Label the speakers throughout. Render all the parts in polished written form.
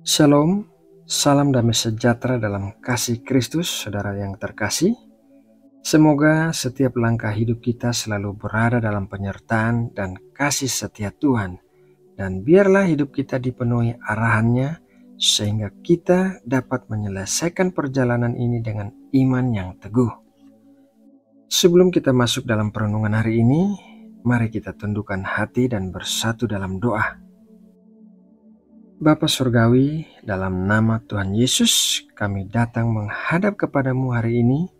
Speaker 1: Shalom, salam damai sejahtera dalam kasih Kristus, saudara yang terkasih. Semoga setiap langkah hidup kita selalu berada dalam penyertaan dan kasih setia Tuhan. Dan biarlah hidup kita dipenuhi arahannya, sehingga kita dapat menyelesaikan perjalanan ini dengan iman yang teguh. Sebelum kita masuk dalam perenungan hari ini, mari kita tundukkan hati dan bersatu dalam doa. Bapa Surgawi, dalam nama Tuhan Yesus, kami datang menghadap kepadamu hari ini.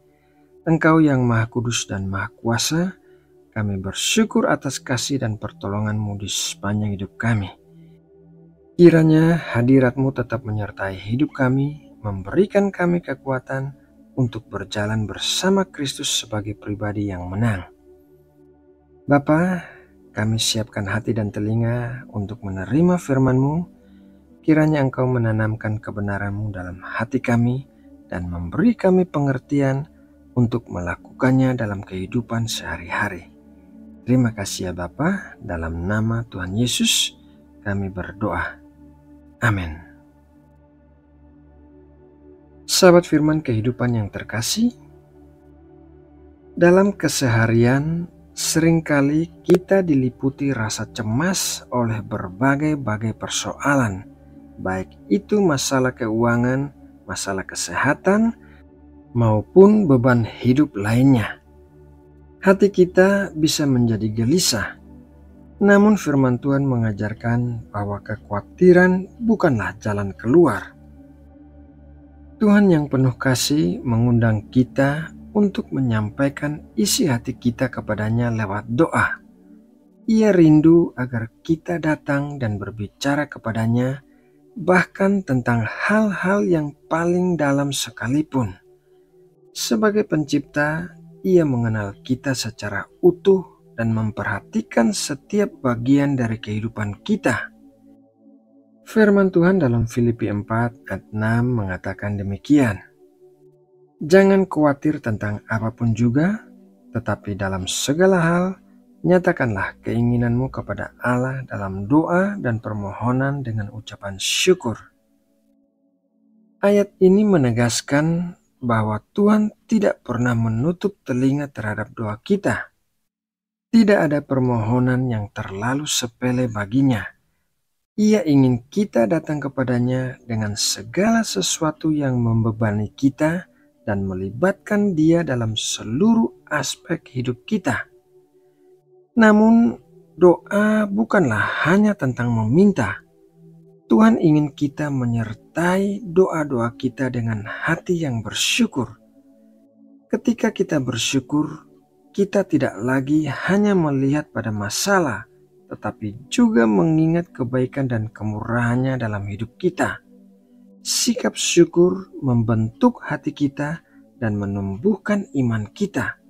Speaker 1: Engkau yang Maha Kudus dan Maha Kuasa, kami bersyukur atas kasih dan pertolongan-Mu di sepanjang hidup kami. Kiranya hadirat-Mu tetap menyertai hidup kami, memberikan kami kekuatan untuk berjalan bersama Kristus sebagai pribadi yang menang. Bapa, kami siapkan hati dan telinga untuk menerima firman-Mu. Kiranya Engkau menanamkan kebenaran-Mu dalam hati kami dan memberi kami pengertian untuk melakukannya dalam kehidupan sehari-hari. Terima kasih ya Bapa, dalam nama Tuhan Yesus kami berdoa. Amin. Sahabat firman kehidupan yang terkasih, dalam keseharian seringkali kita diliputi rasa cemas oleh berbagai persoalan, baik itu masalah keuangan, masalah kesehatan, maupun beban hidup lainnya. Hati kita bisa menjadi gelisah. Namun firman Tuhan mengajarkan bahwa kekhawatiran bukanlah jalan keluar. Tuhan yang penuh kasih mengundang kita untuk menyampaikan isi hati kita kepadanya lewat doa. Ia rindu agar kita datang dan berbicara kepadanya, bahkan tentang hal-hal yang paling dalam sekalipun. Sebagai pencipta, Ia mengenal kita secara utuh dan memperhatikan setiap bagian dari kehidupan kita. Firman Tuhan dalam Filipi 4 ayat 6 mengatakan demikian. Jangan khawatir tentang apapun juga, tetapi dalam segala hal, nyatakanlah keinginanmu kepada Allah dalam doa dan permohonan dengan ucapan syukur. Ayat ini menegaskan bahwa Tuhan tidak pernah menutup telinga terhadap doa kita. Tidak ada permohonan yang terlalu sepele baginya. Ia ingin kita datang kepadanya dengan segala sesuatu yang membebani kita dan melibatkan Dia dalam seluruh aspek hidup kita. Namun, doa bukanlah hanya tentang meminta. Tuhan ingin kita menyertai doa-doa kita dengan hati yang bersyukur. Ketika kita bersyukur, kita tidak lagi hanya melihat pada masalah, tetapi juga mengingat kebaikan dan kemurahannya dalam hidup kita. Sikap syukur membentuk hati kita dan menumbuhkan iman kita.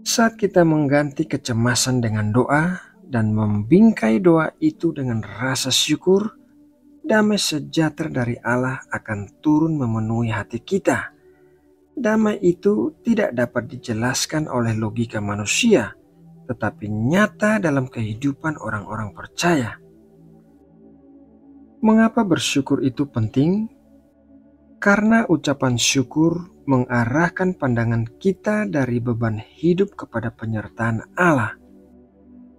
Speaker 1: Saat kita mengganti kecemasan dengan doa dan membingkai doa itu dengan rasa syukur, damai sejahtera dari Allah akan turun memenuhi hati kita. Damai itu tidak dapat dijelaskan oleh logika manusia, tetapi nyata dalam kehidupan orang-orang percaya. Mengapa bersyukur itu penting? Karena ucapan syukur mengarahkan pandangan kita dari beban hidup kepada penyertaan Allah.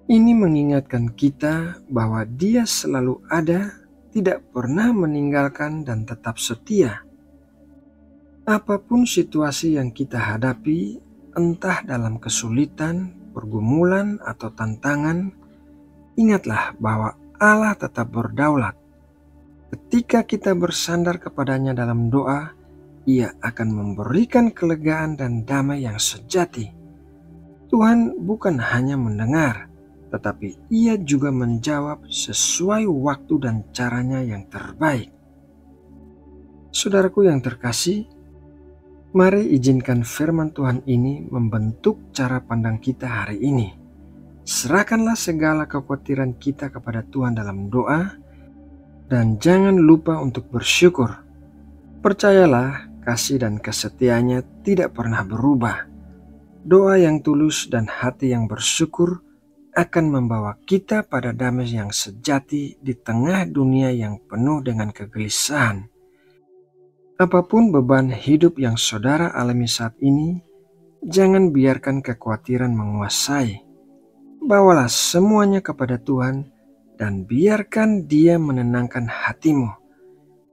Speaker 1: Ini mengingatkan kita bahwa Dia selalu ada, tidak pernah meninggalkan dan tetap setia. Apapun situasi yang kita hadapi, entah dalam kesulitan, pergumulan, atau tantangan, ingatlah bahwa Allah tetap berdaulat. Ketika kita bersandar kepadanya dalam doa, Ia akan memberikan kelegaan dan damai yang sejati. Tuhan bukan hanya mendengar, tetapi Ia juga menjawab sesuai waktu dan caranya yang terbaik. Saudaraku yang terkasih, mari izinkan firman Tuhan ini membentuk cara pandang kita hari ini. Serahkanlah segala kekhawatiran kita kepada Tuhan dalam doa, dan jangan lupa untuk bersyukur. Percayalah, kasih dan kesetiaannya tidak pernah berubah. Doa yang tulus dan hati yang bersyukur akan membawa kita pada damai yang sejati di tengah dunia yang penuh dengan kegelisahan. Apapun beban hidup yang saudara alami saat ini, jangan biarkan kekhawatiran menguasai. Bawalah semuanya kepada Tuhan dan biarkan Dia menenangkan hatimu.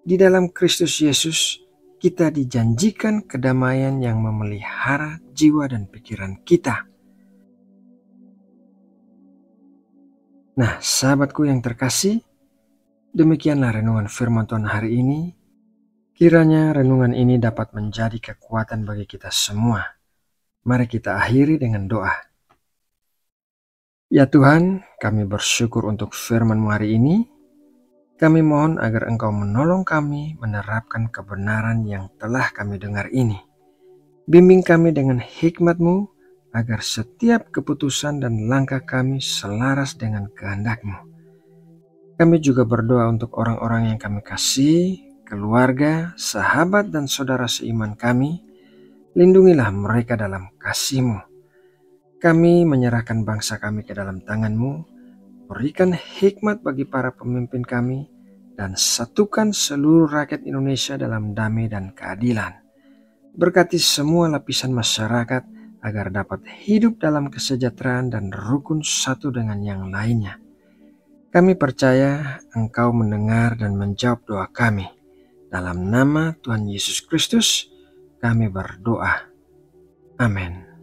Speaker 1: Di dalam Kristus Yesus, kita dijanjikan kedamaian yang memelihara jiwa dan pikiran kita. Nah, sahabatku yang terkasih, demikianlah renungan firman Tuhan hari ini. Kiranya renungan ini dapat menjadi kekuatan bagi kita semua. Mari kita akhiri dengan doa. Ya Tuhan, kami bersyukur untuk firman-Mu hari ini. Kami mohon agar Engkau menolong kami menerapkan kebenaran yang telah kami dengar ini. Bimbing kami dengan hikmat-Mu, agar setiap keputusan dan langkah kami selaras dengan kehendak-Mu. Kami juga berdoa untuk orang-orang yang kami kasih, keluarga, sahabat, dan saudara seiman kami. Lindungilah mereka dalam kasih-Mu. Kami menyerahkan bangsa kami ke dalam tangan-Mu. Berikan hikmat bagi para pemimpin kami, dan satukan seluruh rakyat Indonesia dalam damai dan keadilan. Berkati semua lapisan masyarakat agar dapat hidup dalam kesejahteraan dan rukun satu dengan yang lainnya. Kami percaya Engkau mendengar dan menjawab doa kami. Dalam nama Tuhan Yesus Kristus, kami berdoa. Amin.